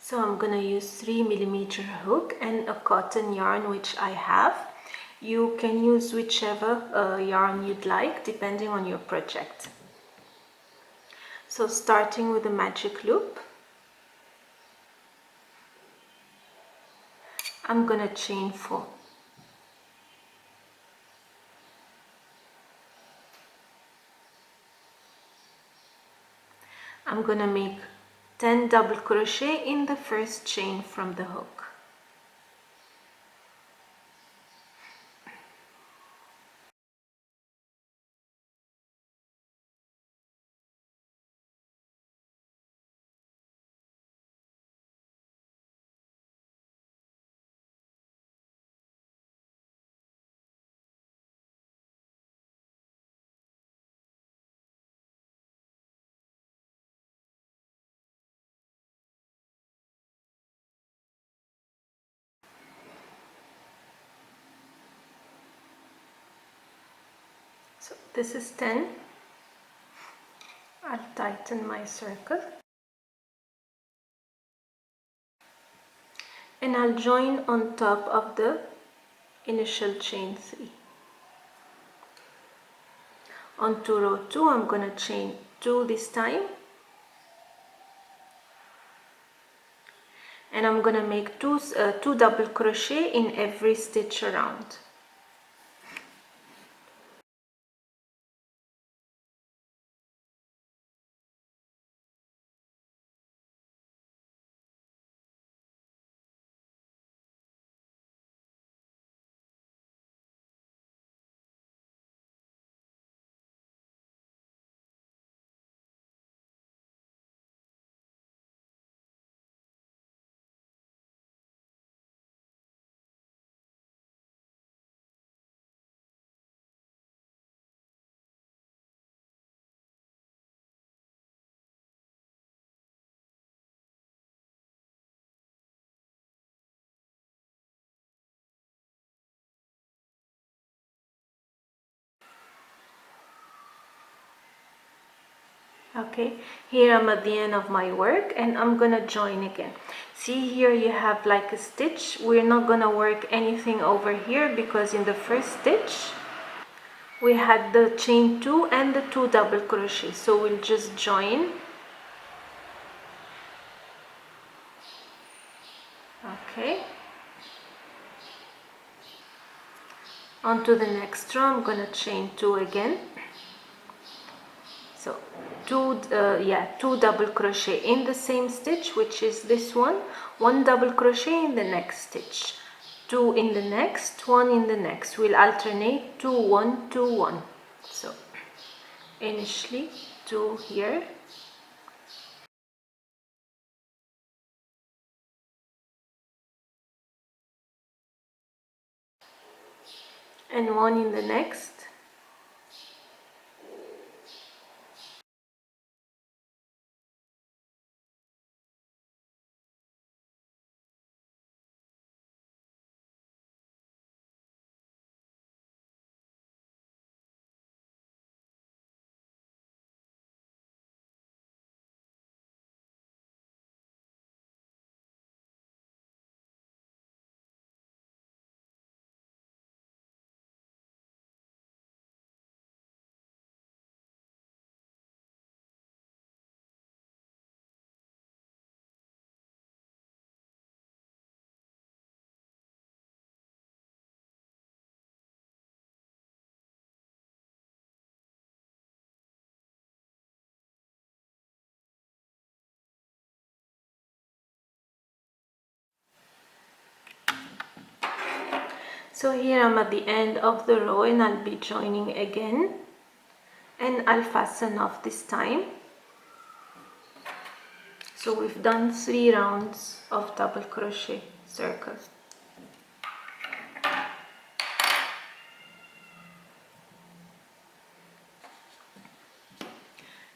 So I'm gonna use 3mm hook and a cotton yarn which I have. You can use whichever yarn you'd like depending on your project. So starting with the magic loop, I'm gonna chain 4. I'm gonna make 10 double crochet in the first chain from the hook. So this is 10. I'll tighten my circle and I'll join on top of the initial chain 3. Onto row 2 I'm gonna chain 2 this time, and I'm gonna make two double crochet in every stitch around. Okay, here I'm at the end of my work and I'm gonna join again. See, here you have like a stitch. We're not gonna work anything over here because in the first stitch we had the chain 2 and the 2 double crochet, so we'll just join. Okay, onto the next row I'm gonna chain 2 again. So two double crochet in the same stitch, which is this one double crochet in the next stitch, 2 in the next, 1 in the next. We'll alternate 2 1 2 1. So initially 2 here, and 1 in the next, so here I'm at the end of the row and I'll be joining again, and I'll fasten off this time. So we've done 3 rounds of double crochet circles.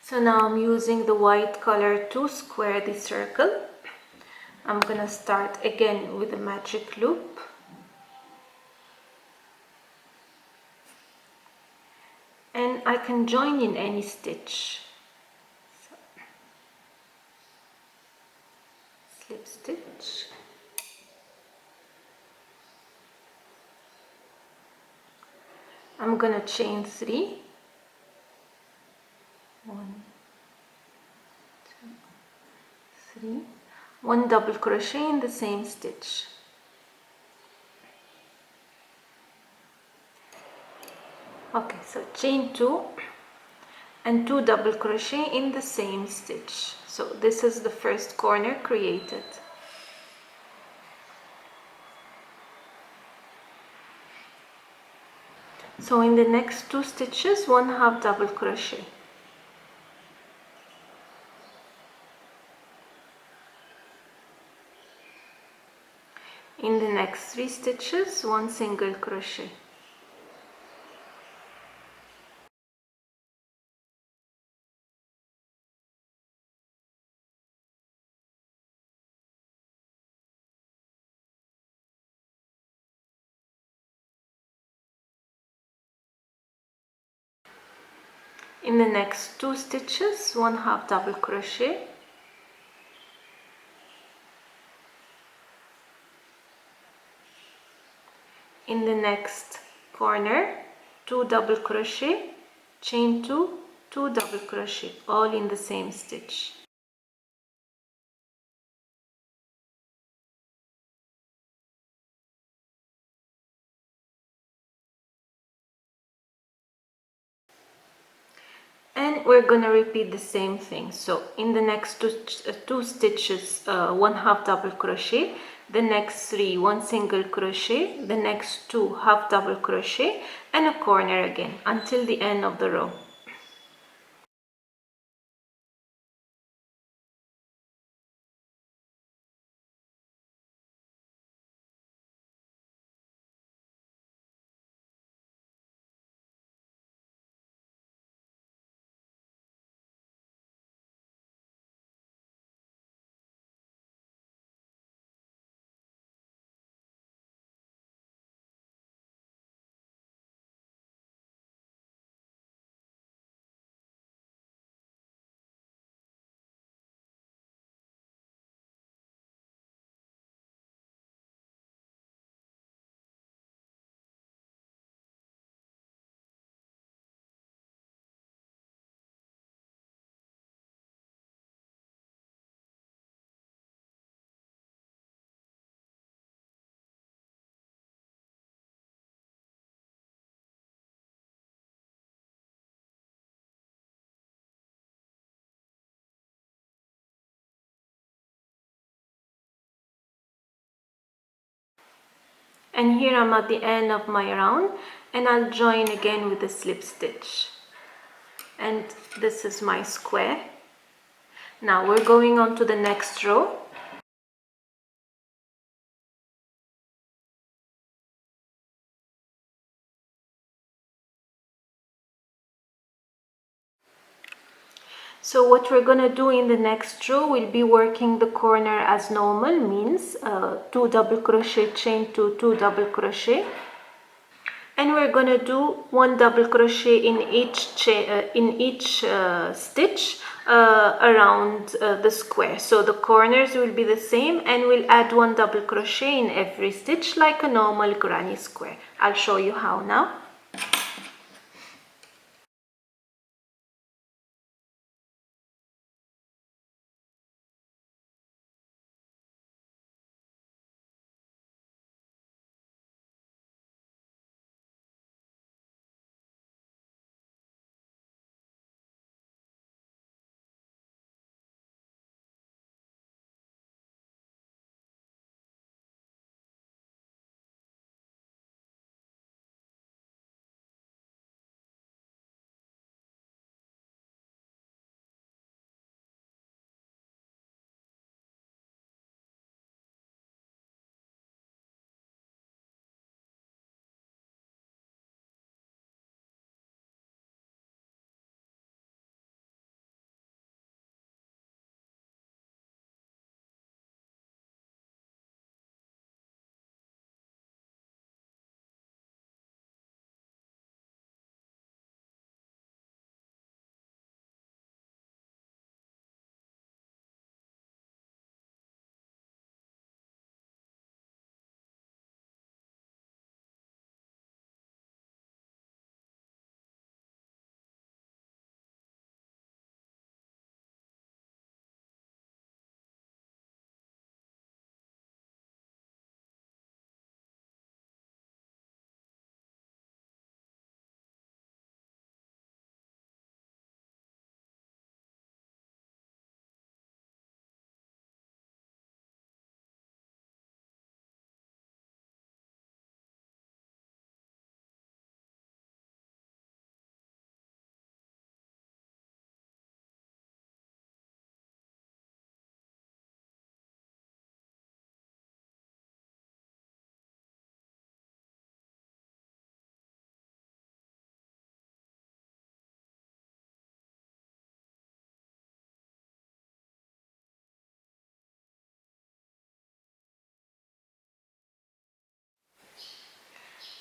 So now I'm using the white color to square the circle. I'm gonna start again with a magic loop. And I can join in any stitch. slip stitch, I'm gonna chain 3, 1, 2, 3, 1 double crochet in the same stitch. Okay, so chain 2 and 2 double crochet in the same stitch. So this is the first corner created. So in the next 2 stitches, 1/2 double crochet. In the next 3 stitches, 1 single crochet. In the next 2 stitches, 1/2 double crochet. In the next corner, 2 double crochet, chain 2, 2 double crochet, all in the same stitch. And we're gonna repeat the same thing. So in the next two stitches, 1/2 double crochet, the next 3, 1 single crochet, the next 2 half double crochet, and a corner again until the end of the row. And here I'm at the end of my round, and I'll join again with a slip stitch. And this is my square. Now we're going on to the next row. So what we're gonna do in the next row, we'll be working the corner as normal, means 2 double crochet, chain 2, 2 double crochet, and we're gonna do 1 double crochet in each stitch around the square. So the corners will be the same, and we'll add 1 double crochet in every stitch like a normal granny square. I'll show you how now.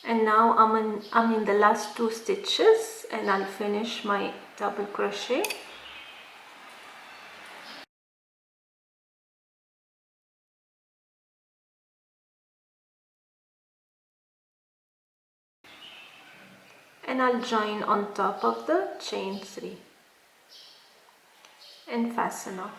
And now I'm in the last 2 stitches, and I'll finish my double crochet. And I'll join on top of the chain 3 and fasten off.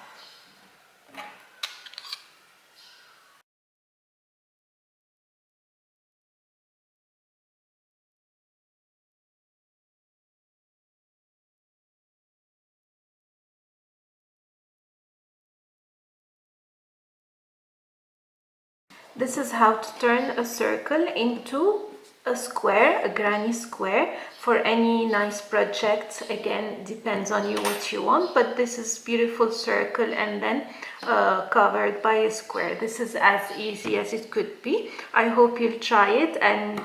This is how to turn a circle into a square, a granny square, for any nice project. Again, depends on you what you want, but this is beautiful circle and then covered by a square. This is as easy as it could be. I hope you'll try it, and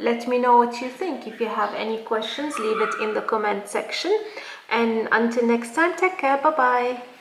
let me know what you think. If you have any questions, leave it in the comment section, and until next time, take care. Bye bye.